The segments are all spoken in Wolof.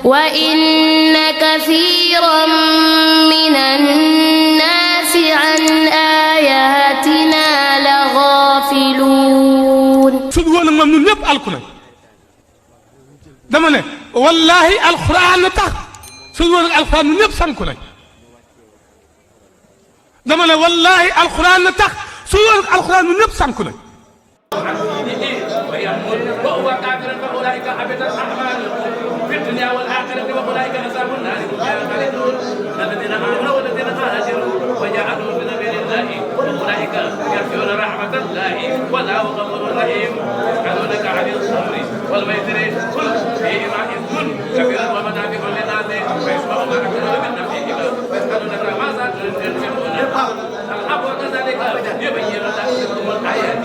وإن كثيرا من الناس عن آياتنا لغافلون suñu woon ak moom ñun ñëpp alku nañ dama ne wallahi alxuraan na tax suñu woon ak alxuraan ñun ñëpp sanku nañ dama ne wallahi alxuraan na tax suñu woon ak alxuraan ñun ñëpp sanku nañ وهو كافر فأولئك حبطت أعمالهم في الدنيا والآخرة وأولئك أصحاب النار هم فيها خالدون الذين آمنوا والذين هاجروا وجاهدوا في سبيل الله أولئك يرجون رحمة الله والله غفور رحيم يسألونك عن الخمر والميسر قل فيهما إثم كبير ومنافع للناس ويسمع ما يحملون من نفسهم ويسألونك ماذا تنفقون الحق كذلك يبين الله لكم الآيات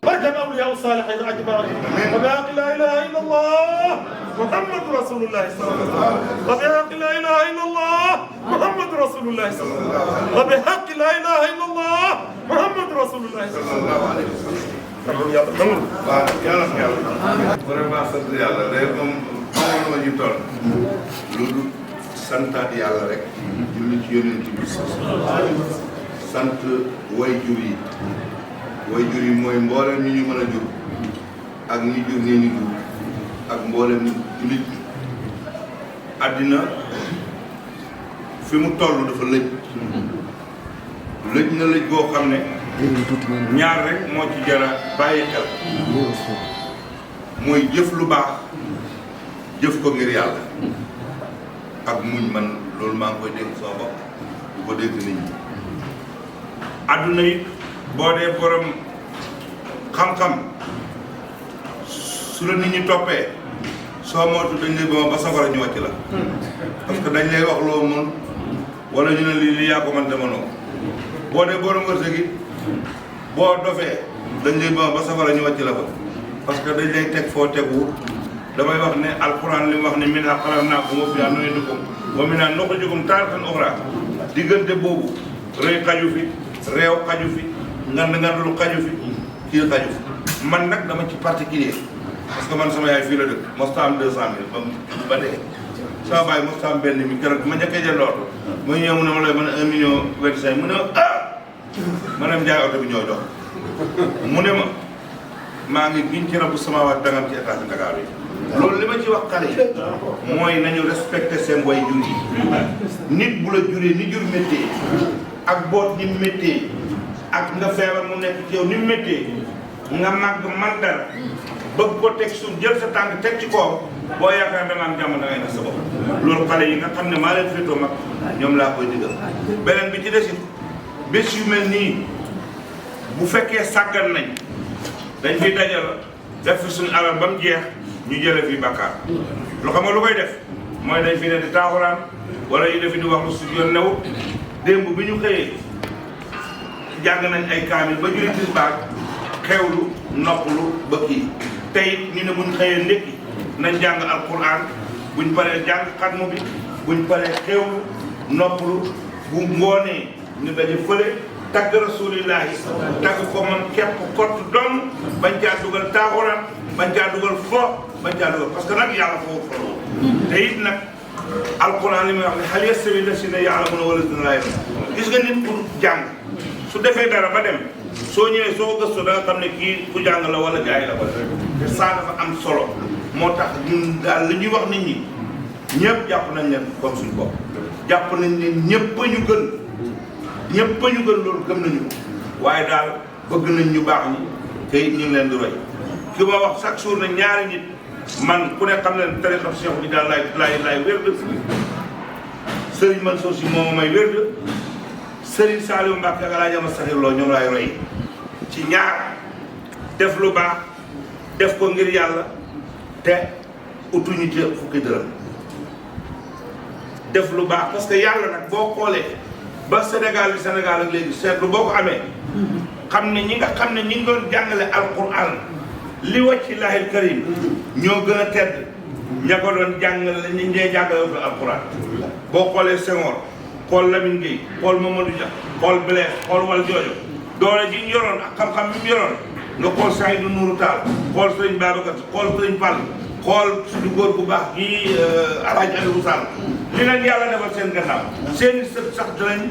بركة أولياء الصالحين أجمعين وبحق لا إله إلا الله محمد رسول الله صلى الله عليه وسلم وبحق لا إله إلا الله محمد رسول الله صلى الله عليه وسلم وبحق لا إله إلا الله محمد رسول الله صلى الله عليه وسلم waaw yàlla na yàlla vraiment sant yàlla léegi moom xamoon na ñu toll loolu santaat yàlla rek julli ci yonent bi sant way jur yi mooy mboolem ñi ñu mën a jur ak ñi jur ñi ñu jur ak mboolem jullit àddina fi mu toll dafa lëj na lëj goo xam ne ñaar rek moo ci jara bàyyi xel mooy jëf lu baax jëf ko ngir yàlla ak muñ man loolu maa ngi koy dégg sama bopp du ko dégg nit ñi àdduna it boo dee borom xam-xam su la nit ñi toppee soo mootu dañ lay ba safara ñu wàcc la parce que dañ lay wax loo mën wala ñu ne lii yaa ko mën te mënoo boo dee borom wërsëg it boo dofee dañ lay ba safara ñu wàcc la fa parce que dañ lay teg foo tegu damay wax ne alquran li mu wax ne minhaa xalaqnaakum wa fiihaa nu'iidukum wa minhaa nuxrijukum taaratan uxraa diggante boobu rëy xaju fi réew xaju fi ngand lu xaju fi kii xaju fi man nag dama ci particulier parce que man sama yaay fii la dëkk mosta am 200 000 ba dee sama baay mosta am benn mi keroog ma njëkkee jël loolu ma ñëw mu ne ma lay mën a 1 million 25 mu ne ma ma dem jaay oto bi ñoo jox mu ne ma maa ngi giñ ci rabu sama waat dangam ci état bi Dakar yi loolu li ma ci wax xale yi mooy nañu respecté seen way jur yi nit bu la juree ni jur métier ak boot ni métier ak nga feebar mu nekk ci yow ni métier nga màgg man dara bëgg ko teg suuf jël sa tànk teg ci kawam boo yaakaar da nga am jàmm da ngay nax sa bopp loolu xale yi nga xam ne maa leen féetoo mag ñoom laa koy digal beneen bi ci desit bés yu mel nii bu fekkee sàggan nañ dañ fi dajal def fi suñu alal ba mu jeex ñu jële fi bàkkaar lu xam nga lu koy def mooy dañ fi ne di taaxuraan wala ñu def di wax lu su yoon newut démb bi ñu xëyee jàng nañ ay kaamil ba julli tisbaar xewlu noppalu ba kii tey ñu ne buñ xëyee ndékki nañ jàng alquran buñ paree jàng xatmu bi buñ paree xewlu noppalu bu ngoonee ñu daje fële tagg rasulillahi tagg ko man képp kott dong bañ caa dugal taaxuraan bañ caa dugal fo bañ caa dugal parce que nag yàlla foofu folo te it nag alquran li muy wax ne hal yastawi llaziina ya'lamuuna wallaziina laa ya'lamuun gis nga nit pour jàng su defee dara ba dem soo ñëwee soo gëstoo da nga xam ne kii ku jàng la wala jaay la wala te saa dafa am solo moo tax ñun daal li ñuy wax nit ñi ñëpp jàpp nañ leen comme suñu bopp jàpp nañ ne ñëpp a ñu gën loolu gëm nañu ko waaye daal bëgg nañ ñu baax ñi te it ñu ngi leen di roy ki ma wax chaque jour ne ñaari nit man ku ne xam ne tariqa Cheikh bi daal laay wér de Serigne Mansour Sy moo may wér de Serigne Saliou Mbacke ak Alaaji Ama Saxir Lo ñoom laay roy ci ñaar def lu baax def ko ngir yàlla te utuñu ci fukki dërëm def lu baax parce que yàlla nag boo xoolee ba Sénégal ak léegi seetlu boo ko amee xam ne ñi nga xam ne ñi ngi doon jàngale alquran li wàcci laahil karim ñoo gën a tedd ña ko doon jàngale ñi ñee jàngale ko alquran boo xoolee Senghor xool Lamine Gueye xool Mamadou Dia xool Blaise xool Valdiodio doole ji ñu yoroon ak xam-xam bi mu yoroon nga xool Seydou Nourou Tall xool Sëriñ Babacar xool Sëriñ Fall xool suñu góor bu baax gi Alaaji Aliou Sall li leen yàlla defal seen gannaaw seen i sët sax danañ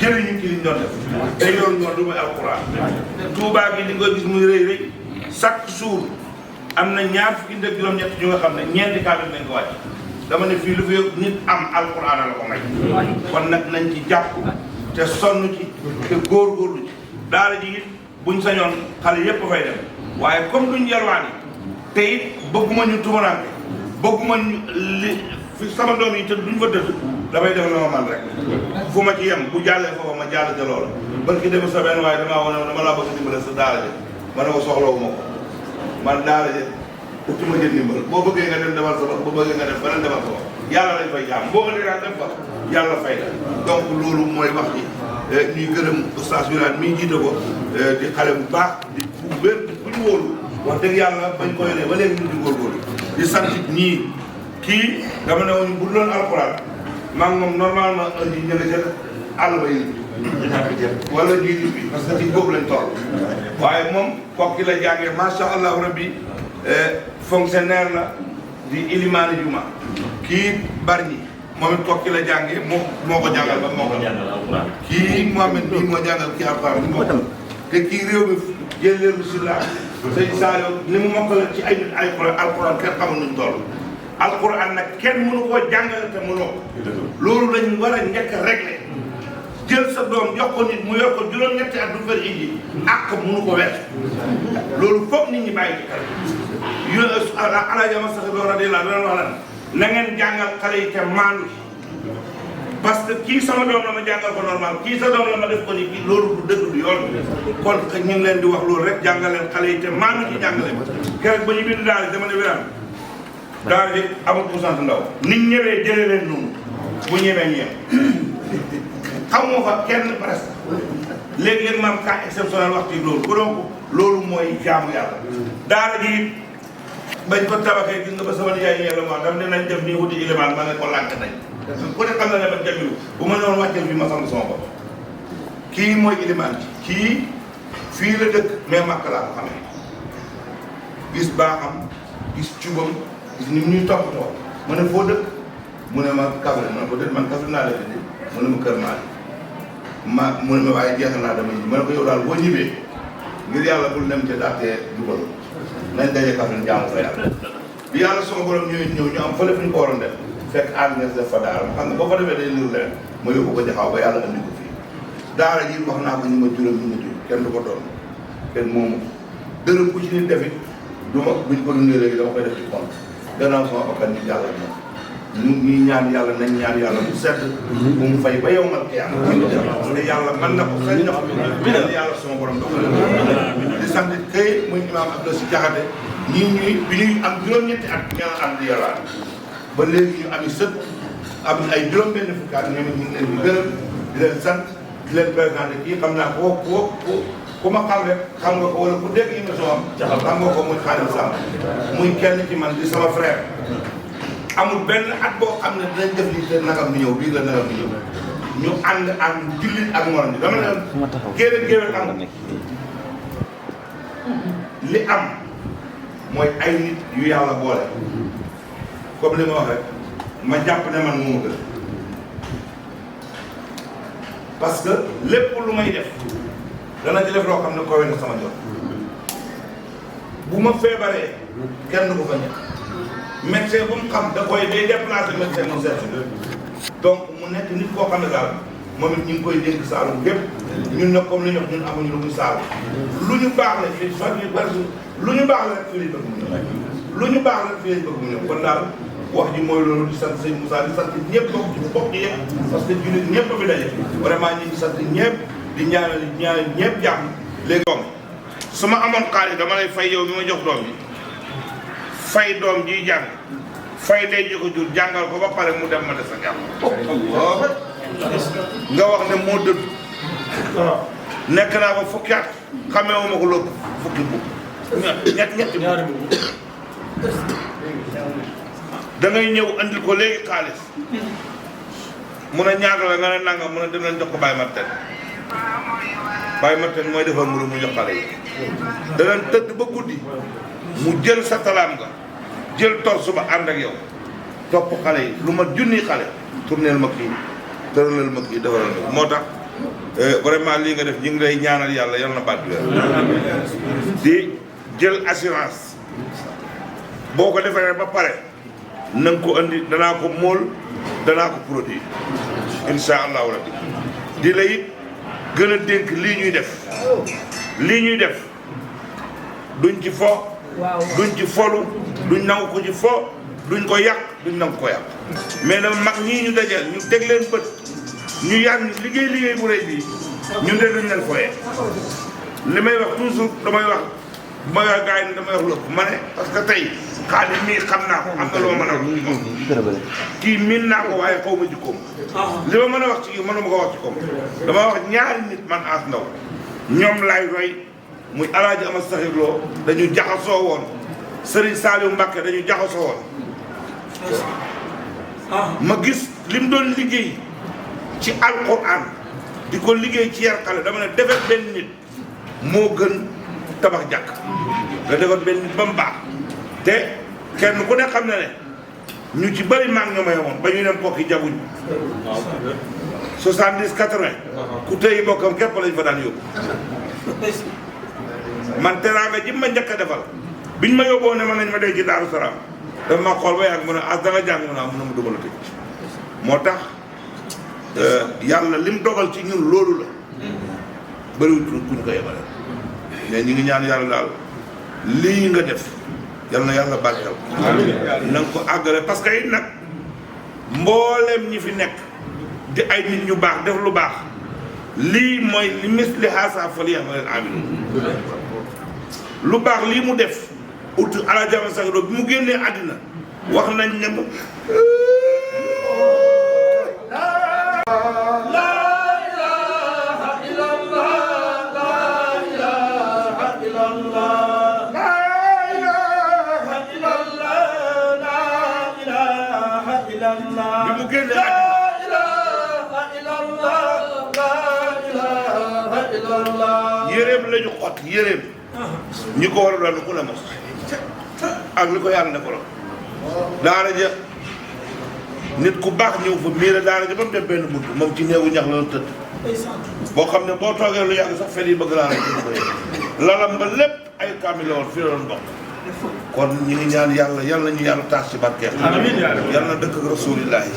jëriñu ci liñ doon def te yoon ñoon lu muy alquran Touba gi di nga gis muy rëy rëy chaque jour am na ñaar fukki ndëg juróom-ñett ñu nga xam ne ñeenti kaamil nañ ko wàcc dama ne fii lu fi nit am alquran la ko may kon nag nañ ci jàpp te sonn ci te góorgóorlu ci daara ji it buñ sañoon xale yépp fay dem waaye comme duñ yalwaani te it bëgguma ñu tumuraanke bëgguma ñu li fi sama doom yi te duñ fa dëdd damay def la ma man rek fu ma ci yem bu jàllee foofa ma jàll ca loola ban ki dem sa benn waaye damaa wane dama laa bëgg dimbale sa daara ji ma ne ko soxlawu ma ko man daara ji uti ma jël ndimbal boo bëggee nga dem demal sa bopp boo bëggee nga dem beneen demal sa bopp yàlla lañ fay jaam boo ëllëgee daal dem fa yàlla fay la donc loolu mooy wax ji ñuy gërëm oustaz Wilane mii jiite ko di xale bu baax di bu wér bu ñu wóolu wax dëgg yàlla bañ ko yoree ba léegi ñu di góorgóorlu di sant ñii kii dama ne woon bu doon alxuraan maa ngi moom normalement indi ñu nga jël àll ba yi wala jiitu bi parce que ci boobu lañ toll waaye moom kokki la jàngee macha allah rabbi fonctionnaire la di ilimaani juma kii Bargny moom it kokki la jàngee moo ko jàngal ba moo ko jàngal kii Mohamed bii moo jàngal kii alxuraan bi moo te kii réew mi jëleelu si la sëñ Saliou li mu mokkal ci ay alxuraan kenn xamul nuñ toll alxuraan nag kenn mënu koo jàngale te mënoo loolu lañ war a njëkk a réglé jël sa doom jox ko nit mu yor ko juróom-ñetti at du fer indi ak mënu ko wees loolu foog nit ñi bàyyi ci xel yu Alaaji Amar Saxir Lo radiyallaahu anhu wax na ngeen jàngal xale yi te maandu parce que kii sama doom la ma jàngal ko normal kii sa doom la ma def ko ni kii loolu du dëgg du yoon kon ñu ngi leen di wax loolu rek jàngal leen xale yi te maandu ci jàngale ma keroog ba ñu bind daal dama ne Wilane daal di amul pourcent ndaw nit ñëwee jëlee leen noonu bu ñëwee ñu yem xamoo fa kenn presque léegi-léegi maam cas exceptionnel wax ci loolu ko donc loolu mooy jaamu yàlla daara ji bañ ko tabaxee gis nga ba sama nijaay yàlla moo dam ne nañ def nii wuti ilimaan ma ne ko lànk nañ ku ne xam na ne ba jamilu bu ma noonu wàcceel bi ma sant sama bopp kii mooy ilimaan ci kii fii la dëkk mais màkk laa ko xamee gis baaxam gis cubam gis ni ñuy toppatoo ma ne foo dëkk mu ne ma Kaffrine ma ne ko déet man Kaffrine naa dëkk di mu ne ma kër maa mu ne ma waaye jeexal naa dama ñibbi ma ne ko yow daal boo ñibbee ngir yàlla bul dem ca daatee dugal nañ daje Kaffrine jaamu fa yàlla bi yàlla sama borom ñëw ñu am fële fu ñu ko waroon def fekk ànd def fa daara xam nga boo fa defee day niru leneen ma yóbbu ko jaxaw ba yàlla andi ko fii daara ji wax naa ko ñu ma juróom ñu ma jur kenn du ko doon kenn moomu dërëm ku ci nit defit du ma buñ ko dundee léegi dama koy def ci compte gannaaw sama bakkan ñu jàll ak moom ñu ñuy ñaan yàlla nañ ñaan yàlla mu sedd bu mu fay ba yow mal xiyaam te yàlla mën na ko sañ na ko binal yàlla sama borom doxal di sant kay muy imaam Abdou Si Jaxate ñii bi ñuy am juróom-ñetti at ñaan am di yàlla ba léegi ñu ami sët am ay juróom-benn fukki at ñoom ñu ngi leen di gërëm di leen sant di leen présenté kii xam naa ku ma xam rek xam nga ko wala ku dégg émission am xam nga ko muy Xaadim Samb muy kenn ci man di sama frère amul benn at boo xam ne dinañ def lii te nagam bi ñëw bii la nagam bi ñëw ñu ànd jullit ak morom bi dama ne géwél am li am mooy ay nit yu yàlla boole comme li ma wax rek ma jàpp ne man moo ma gën parce que lépp lu may def dana ci def loo xam ne kowe na sama jot bu ma feebaree kenn du ko fa ñàkk médecin bu mu xam da koy day déplacé médecin mu seet donc mu nekk nit koo xam ne daal moom it ñu ngi koy dénk Saalum gépp ñun nag comme li ñu wax ñun amuñu lu muy Saalum lu ñu baax la fii fan yu bari lu ñu baax la rek fii lañ bëgg mu ñëw lu ñu baax la rek fii lañ bëgg mu ñëw kon daal wax ji mooy loolu di sant sëñ Moussa di sant ñëpp bokk yëpp parce que jullit ñëpp fi daje vraiment ñu ngi sant ñëpp di ñaanal ñëpp jàmm léegi doom su ma amoon xaalis dama lay fay yow mi ma jox doom bi fay doom ji jàng fay day ji ko jur jàngal ko ba pare mu dem ma des a jàmm nga wax ne moo dëdd nekk naa ba fukki at xamee wu ma ko loolu fukki bu ñetti da ngay ñëw andil ko léegi xaalis mun a ñaata la nga ne nangam mun a dem leen jox ko Baye Martin Baye Martin mooy defar mburu mu jox xale yi danañ tëdd ba guddi mu jël sa talaam nga jël torsu ba ànd ak yow topp xale yi lu ma junni xale tourneel ma kii tëralal ma kii defaral ma moo tax vraiment lii nga def ñu ngi lay ñaanal yàlla yal na baat bi di jël assurance boo ko defee ba pare na nga ko andi danaa ko móol danaa ko produit insha allahu rabbi di la it gën a dénk lii ñuy def duñ ci fo duñ ci folu duñ nangu ko ci fo duñ ko yàq duñ nangu ko yàq mais nag mag ñii ñu dajeel ñu teg leen bët ñu yàgg liggéey bu rëy bii ñun de duñ leen foyee li may wax toujours damay wax gars yi ne damay wax lu ëpp ma ne parce que tey Xaadim mii xam naa ko am na loo mën a wax ci moom kii miin naa ko waaye xaw ma jikkoom li ma mën a wax ci kii mënuma ko wax ci koom dama wax ñaari nit man As Ndaw ñoom laay roy muy Alaaji Ama Saxir Lo dañu jaxasoo woon Serigne Saliou Mbacké dañu jaxasoo woon ma gis lim doon liggéey ci alquran di ko liggéey ci yar xale dama ne defar benn nit moo gën tabax jàkk nga defar benn nit ba mu baax te kenn ku ne xam na ne ñu ci bëri maag ñoo may woon ba ñuy dem kokki jaguñ 70 80 ku tëyi bokkam képp lañ fa daan yóbbu man teraanga ji ma njëkk a defal biñ ma yóbboo ne ma nañ ma dee ci Daaru Salaam dafa ma xool ba yàgg mu ne As da nga jàng mu ne mun na ma dugal a tëj moo tax yàlla lim dogal ci ñun loolu la bëriwul ku ñu ko yebale mais ñu ngi ñaan yàlla daal lii nga def yal na yàlla barkeel na nga ko àggale parce que it nag mbooleem ñi fi nekk di ay nit ñu baax def lu baax lii mooy li misli haasa falyamalil aamiluun lu baax lii mu def ut Alaaji Ama Saxir Lo bi mu génnee àddina wax nañ ne ma yéreem lañu xot yéreem ñi ko war a doon ku la mos ak li ko yàlla defaloon daara ja nit ku baax ñëw fa miira daara ja ba mu def benn bunt moom ci néegu ñax la tëdd boo xam ne boo toogee lu yàgg sax fel yi bëgg laa rek lalam ba lépp ay kaamil la woon fii la doon bokk kon ñu ngi ñaan yàlla yàlla ñu yàlla taas ci barkeem yàlla na dëkk ak rasulillahi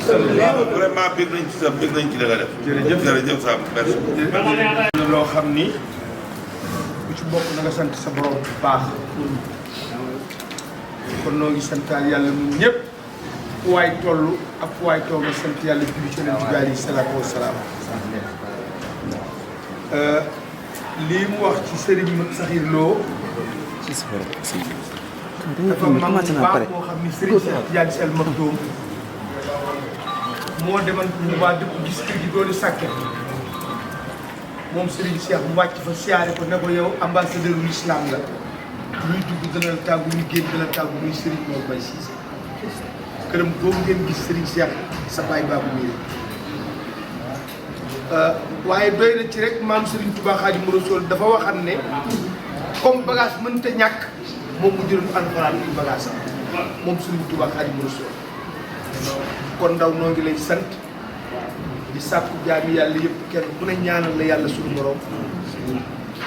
vraiment bég nañ ci sa bég nañ ci li nga def jërëjëf Sam merci loo xam ni ku ci bokk na nga sant sa borom bu baax kon noo ngi santaal yàlla ñun ñëpp fu waay toll ak fu waay toll nga sant yàlla julli ci Yonent bi alayhi salaatu wa salaam lii mu wax ci Serigne Saxir Lo dafa mam bu baax moo xam ni Serigne Cheikh Tidiane Sy Al Maktoum moo demal Touba dëkk gis kër gi doon sàkket moom Serigne Cheikh mu wàcc fa siyaare ko ne ko yow ambassadeur u l'islam la ñuy dugg dana la tàggu ñuy génn dana la tàggu muy Serigne Mor Mbaye Cissé këram boobu ngeen gis Serigne Cheikh sa baay baabu mii waaye doy na ci rek maam Serigne Touba Xaadimu Rasuul dafa waxan ne comme bagage mënta ñàkk moom mu jëloon alxuraan yi bagage moom Serigne Touba Xaadimu Rasuul kon ndaw noo ngi lay sant di sàkku jaami yàlla yëpp kenn ku ne ñaanal la yàlla suñu borom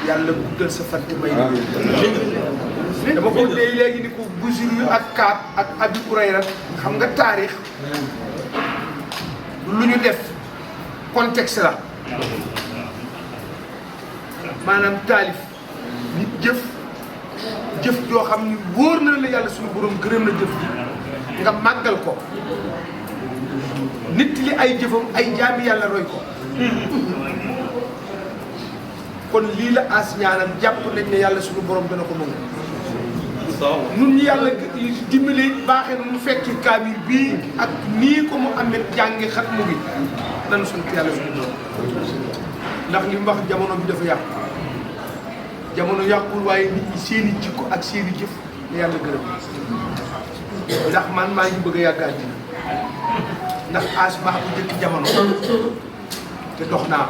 yàlla guddal sa fant may ni dama ko dee léegi ni ko Busiri ak Kaab ak Abi Hurayra xam nga taarix lu ñu def contexte la maanaam taalif nit jëf joo xam ni wóor na la yàlla suñu borom gërëm na jëf ji nga màggal ko nit li ay jëfam ay jaami yàlla roy ko kon lii la As ñaanal jàpp nañ ne yàlla suñu borom dana ko nangu nun ñi yàlla dimbali baaxee na mu fekki kaamil bii ak nii ko mu amee jàngi xat mu gi dana sant yàlla suñu borom ndax li mu wax jamono bi dafa yàqu jamono yàqul waaye nit ñi seeni jikko ak seeni jëf la yàlla gërëm ndax man maa ngi bëgg a yàgg àddina ndax As baax bu jëkk jamono te dox naa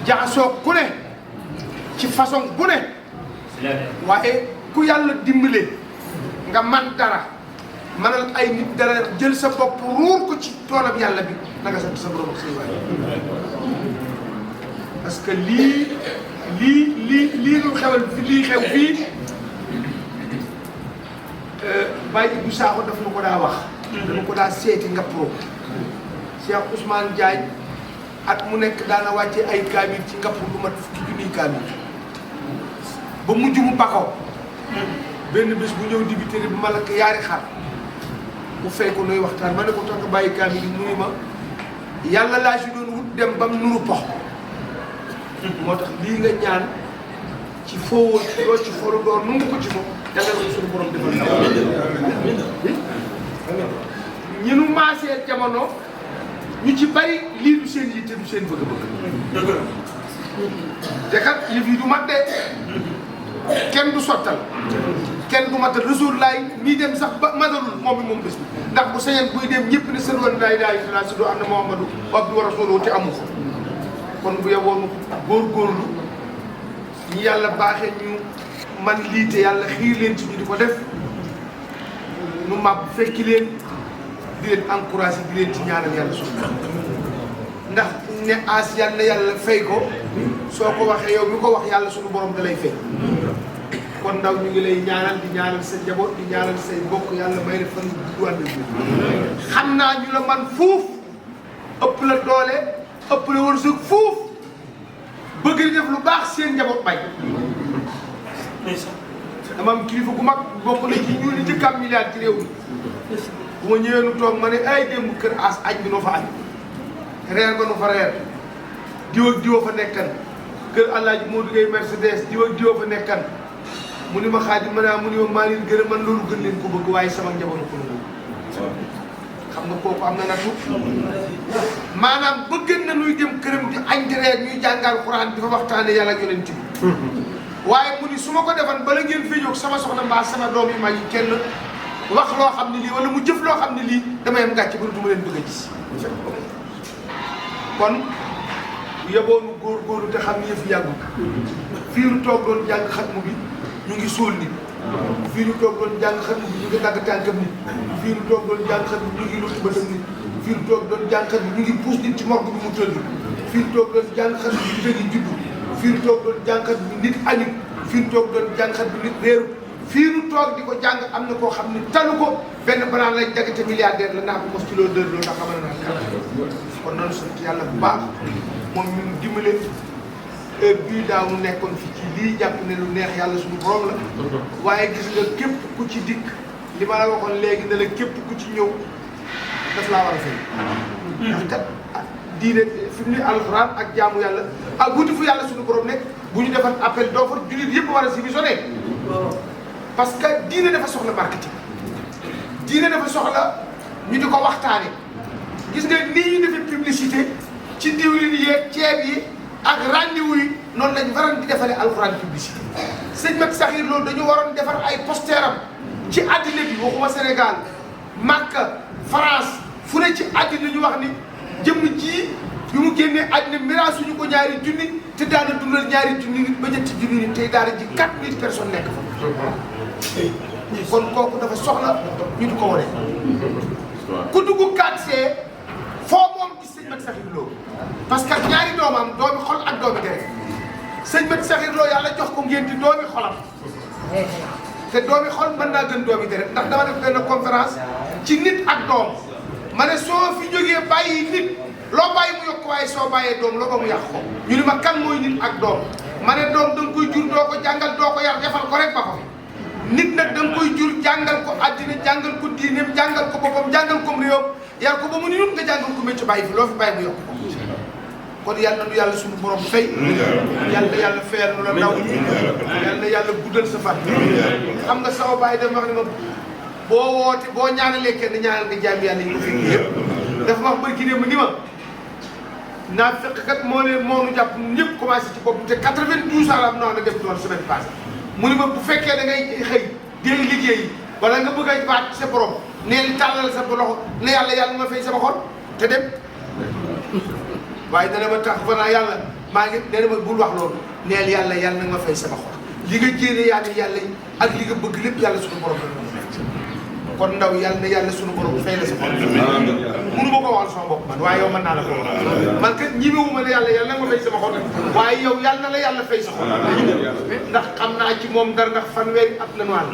jaxasoo ku ne ci façon bu ne waaye ku yàlla dimbale nga man dara manal ay nit dara jël sa bopp ruur ko ci toolam yàlla bi na nga sant sa borom ak say waay parce que lii lu xewal lii xew fii Baye Ibou Sakho daf ma ko daa wax dama ko daa seeti nga pro Cheikh Ousmane Diagne at mu nekk daana wàcce ay kaamil ci ngapp lu mat fukki junniy kaamil ba mujj mu bako benn bés bu ñëw dibiteri bu ma lakk yaari xar mu fay ko nuy waxtaan ma ne ko tax bàyyi kaamil yi mu ni ma yàlla laa si doon wut dem bam nuru pox moo tax lii nga ñaan ci foowoon doo ci foro door nu ko ci moom yàlla na suñu borom defal ñi nu maasee jamono ñu ci bari lii du seen yitte du seen bëgg-bëgg te kat yëf yi du mat de kenn du sottal kenn du matal Rasulullah ñii dem sax ba matalul moom mi moom bés bi ndax bu sañoon buy dem ñëpp ne sën woon laa ilaaha illallaah si doo am na Muhammadu abduhu wa rasuluhu te amu ko kon bu yeboon góorgóorlu ñi yàlla baaxee ñu man lii te yàlla xiir leen ci ñu di ko def nu màbb fekki leen di leen encouragé di leen ci ñaanal yàlla suñu ndax ne as yàlla na yàlla fay ko soo ko waxee yow mi ko wax yàlla suñu borom da lay fay kon ndaw ñu ngi lay ñaanal di ñaanal sa njaboot di ñaanal say bokk yàlla may def fan bu duwànne bi xam naa ñu la man fuuf ëpp la doole ëpp la wërsëg fuuf bëgg di def lu baax seen njaboot bay dama am kilifa gu mag bokk na ci ñu ni ci kam milliard ci réew mi bu ma ñëwee nu toog ma ne ay démb kër as añ bi noo fa añ reer ba nu fa reer diw ak diwa fa nekkan kër Alaaji Modou Gueye Mercedes diw ak diwa fa nekkan mu ni ma Xaadim ma naa mu ni ma maa leen gën a man loolu gën leen ko bëgg waaye sama njaboot ko nangu xam nga kooku am na natu maanaam bëgg na nuy dem këram di añ di reer ñuy jàngal Alxuraan di fa waxtaane yàlla ak yonent bi waaye mu ni su ma ko defan bala ngeen fi jóg sama soxna mbaa sama doom yi mag yi kenn wax loo xam ne lii wala mu jëf loo xam ne lii damay am gàcce ba duma leen bëgg a gis kon yeboonu góorgóorlu te xam ni yëf yàggul fii nu toog doon jàng xatmu bi ñu ngi suul nit fii nu toog doon jàng xatmu bi ñu ngi dagg tànkam nit fii nu toog doon jàng xatmu bi ñu ngi lutti bëtam nit fii nu toog doon jàng xatmu bi ñu ngi puus nit ci morgue bi mu tëdd fii nu toog doon jàng xatmu bi nit a ngi juddu fii nu toog doon jàng xatmu bi nit añut fii nu toog doon jàng xatmu bi nit réeru fii nu toog di ko jàng am na koo xam ne talu ko benn banaan lañ jagate milliardaire la naa ko mos kilo dër loo ndax xamal naa kan kon noonu sant yàlla bu baax moom ñu dimbale heure bii daaw mu nekkoon fi ci lii jàpp ne lu neex yàlla suñu borom la waaye gis nga képp ku ci dikk li ma la waxoon léegi ne la képp ku ci ñëw daf laa war a fay ndax kat diine fi mu ne alxuraan ak jaamu yàlla ak wuti fu yàlla suñu borom nekk bu ñu defal appel d'offre jullit yëpp war a si bi sonee parce que diine dafa soxla marketing diine dafa soxla ñu di ko waxtaane gis nga nii ñu defee publicité ci diwlin yeeg ceeb yi ak rendez-vous yi noonu lañ waroon di defalee alxuraan publicité sëñ Mat Saxir loolu dañu waroon defar ay posteram ci àddina bi waxuma Sénégal Makka France fu ne ci àddina ñu wax ni jëmm ji bi mu génnee àddina miraas suñu ko ñaari junni te daana dundal ñaari junni nit ba ñetti junni nit tey daana ji 4000 personnes nekk fa kon kooku dafa soxla ñu di ko wane ku dugg 4C foo moom gis sëñ Mat Saxir Lo parce que ñaari doomam doomi xol ak doomi deret sëñ Mat Saxir Lo yàlla jox ko ngeen di doomi xolam te doomi xol mën naa gën doomi deret ndax dama def benn conférence ci nit ak doom ma ne soo fi jógee bàyyi nit loo bàyyi mu yokk waaye soo bàyyee doom loo ba mu yàq ko ñu ni ma kan mooy nit ak doom ma ne doom da nga koy jur doo ko jàngal doo ko yar defal ko rek ba ko fi nit nag da nga koy jur jàngal ko àddina jàngal ko diineem jàngal ko boppam jàngal ko réewam yar ko ba mu ni ñun nga jàngal ko métier bàyyi fi loo fi bàyyi mu yokk ko kon yàlla nu yàlla suñu borom fay yàlla yàlla fayal nu la ndaw yàlla yàlla guddal sa fan xam nga sama baay dem wax ni ma boo woote boo ñaanalee kenn ñaanal nga jaam yàlla yi ko fekk yëpp dafa wax bari ki ne ma ni ma naa fekk kat moo ne moo nu jàpp ñëpp commencé ci bopp te 92 ans la am noonu def doon semaine passée mu ni ma bu fekkee da ngay xëy di liggéey wala nga bëgg a baat sa borom neel tàllal sa loxo ne yàlla yàlla ma fay sama xol te dem waaye dana ma tax fanaa yàlla maa ngi dana ma bul wax loolu neel yàlla yàlla na ma fay sama xol li nga jéene yàlla yi ak li nga bëgg lépp yàlla suñu borom la kon ndaw yàlla na yàlla sunu borom fay la sa xol mënu ma ko waxal sama bopp man waaye yow mën naa la ko man kat ñimewu ma ne yàlla na nga fay sama xol waaye yow yàlla na la yàlla fay sa xol ndax xam naa ci moom dara ndax fanweeri at la noal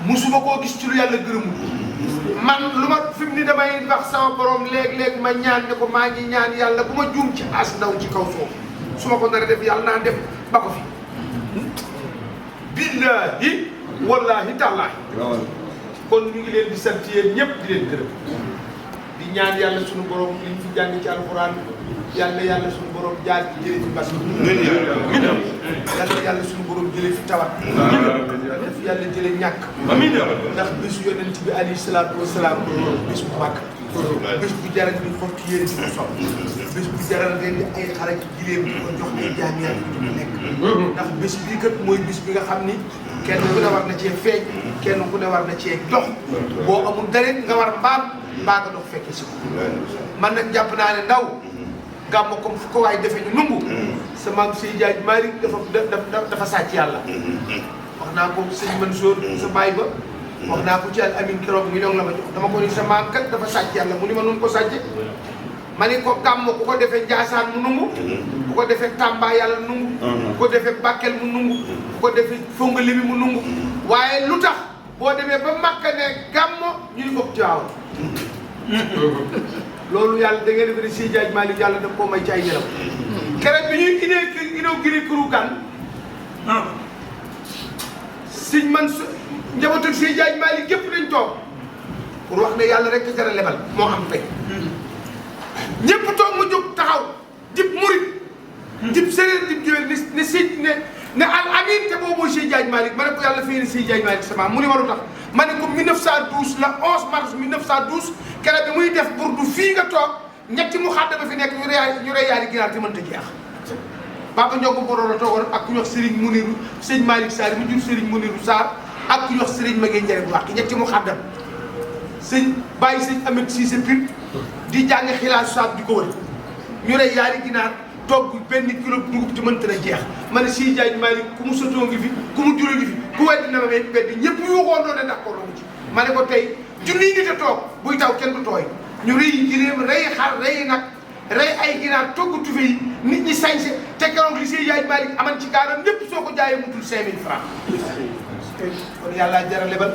musuma koo gis ci lu yàlla gërëmul man lu ma fi mu ni damay wax sama borom léeg-léeg ma ñaan ne ko maa ngi ñaan yàlla bu ma juum ci as ndaw ci kaw suuf su ma ko nar a def yàlla naa def ba ko fi billahi wallahi tallaahi kon ñu ngi leen di sant yéen ñëpp di leen gërëm di ñaan yàlla suñu borom liñ fi jàng ci alxuraan yàlla suñu borom jaar ci jëlee fi mbas yàlla suñu borom jëlee fi tawat yàlla fi yàlla jëlee ñàkk ndax bésu yonent bi alayhi salaatu wasalaam bés bu màgg bés bu jaral ni xott yéen di ko sol bés bu jaral leen di ay xara ci giléem di ko jox ay jaam yàlla di ko lekk ndax bés bii kat mooy bés bi nga xam ni kenn ku ne war na cee feeñ kenn ku ne war na cee dox boo amul dara nga war mbaam mbaa nga dox fekke si ko man nag jàpp naa ne ndaw gàmmu comme fu ko waay defee ñu nungu sa maam Seydi Hadji Malick dafa sàcc yàlla wax naa ko sëñ Mansour sa baay ba wax naa ko ci al amin keroog million la ma jox dama ko ni sa maam kat dafa sàcc yàlla mu ni ma nun ko sàcce ma ni ko gàmmu ku ko defee Njaasaan mu nungu ku ko defee Tamba yàlla nungu ku ko defee Bakel mu nungu ku ko defee Fongolimbi mu nungu waaye lu tax boo demee ba Makka ne gàmmu ñu ni ko Tiwaawan loolu yàlla da ngeen defe ne Seydi Hadji Malick yàlla daf koo may ci ay nelaw keroog bi ñuy inauguré këru gan sëñ man njaboot ak Seydi Hadji Malick gépp dañ toog pour wax ne yàlla rek a jar a lebal moo am fay ñëpp toog mu jóg taxaw dib murit dib séréer dib jiwél ne sëñ ne al amin te boobu mooy Seydi Hadji Malick ma ne ko yàlla fay ne Seydi Hadji Malick sama mu ni waru tax ma ne ko 1912 la 11 mars 1912 keroog bi muy def burdu fii nga toog ñetti mu xàdd ba fi nekk ñu rey yaari ginaar te mënta jeex Papa Ndiogo Bodo la toogoon ak ku ñuy wax Serigne Mounirou sëñ Malick Sarr mu jur Serigne Mounirou Sarr ak ku ñuy wax Serigne Maguette Ndiaye bu wax ñetti mu xàddam sëñ bàyyi sëñ Ahmed Cissé Pire di jàng xilaasu saab di ko wër ñu rey yaari ginaar togg benn kilo dugub te mënta na jeex ma ne Seydi Hadji Malick ku mu sotoo ngi fi ku mu juró ngi fi ku weddi na ma weddi ñëpp yu waxoon doon ne d'accord na ci ma ne ko tey junniy nit a toog buy taw kenn du tooy ñu rëy giléem rëy xar rëy nag rëy ay ginaar togg tufe yi nit ñi sañse te keroog li Seydi Hadji Malick aman ci gaaram lépp soo ko jaayee mutul 5000 francs kon yàlla jara lebal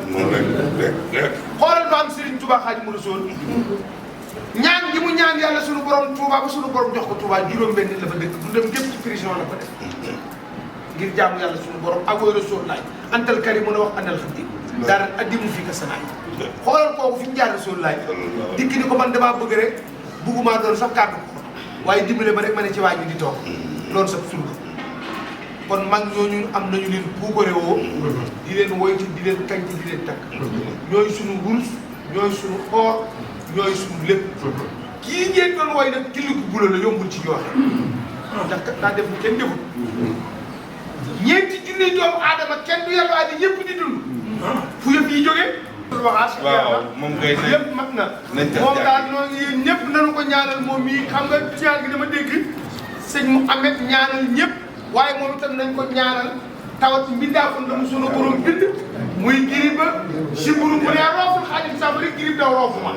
xoolal ba am Serigne Touba Xaadimu Rasuul ñaan gi mu ñaan yàlla sunu borom Touba ba sunu borom jox ko Touba juróom-benn la fa dëkk du dem gépp ci prison la fa def ngir jaamu yàlla sunu borom ak woy Rasuul laay antal karim mën a wax anal xadim daara addimu fii ka sanaay xoolal kooku fi ñu jaar Rasuul laay dikk ni ko man damaa bëgg rek buggumaa doon sax kàddu ko waaye dimbale ma rek ma ne ci waaj bi di toog loolu sax sunu kon mag ñooñu am nañu leen puukare woo di leen woyti di leen kañ di leen takk ñooy sunu wurus ñooy sunu or ñooy sunu lépp kii ngeen doon woy nag killi ku bula la yombul ci joxe ndax kat daa def lu kenn defut ñeenti junni doomu aadama kenn du yàlla waaye ñëpp di dund fu yëpp yi jógee waxaas waaw moom kay yëpp mat na moom daal noonu yéen ñëpp nanu ko ñaanal moom mii xam nga ñaan gi dama dégg sëñ Mouhamed ñaanal ñëpp waaye moom itam nañ ko ñaanal tawat mbindaafoon la mu sunu borom bind muy girib ba siburu mu ne rooful xaadim sax rek girib daw roofu ma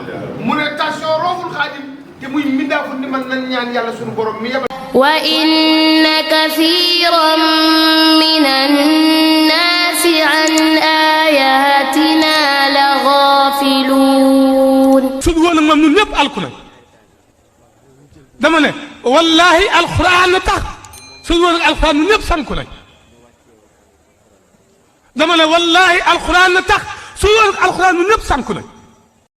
mu ne tension rooful xaadim te muy mbindaafoon ni man nañ ñaan yàlla sunu borom mi yebal wa inna kathiran min an-nasi an ayatina la ghafilun su dul woon nag moom ñun ñëpp alku nañ dama ne wallahi alquran na tax su dul woon nag alquran ñun ñëpp sanku nañ dama ne wallahi alquran na tax su dul woon nag alquran ñun ñëpp sanku nañ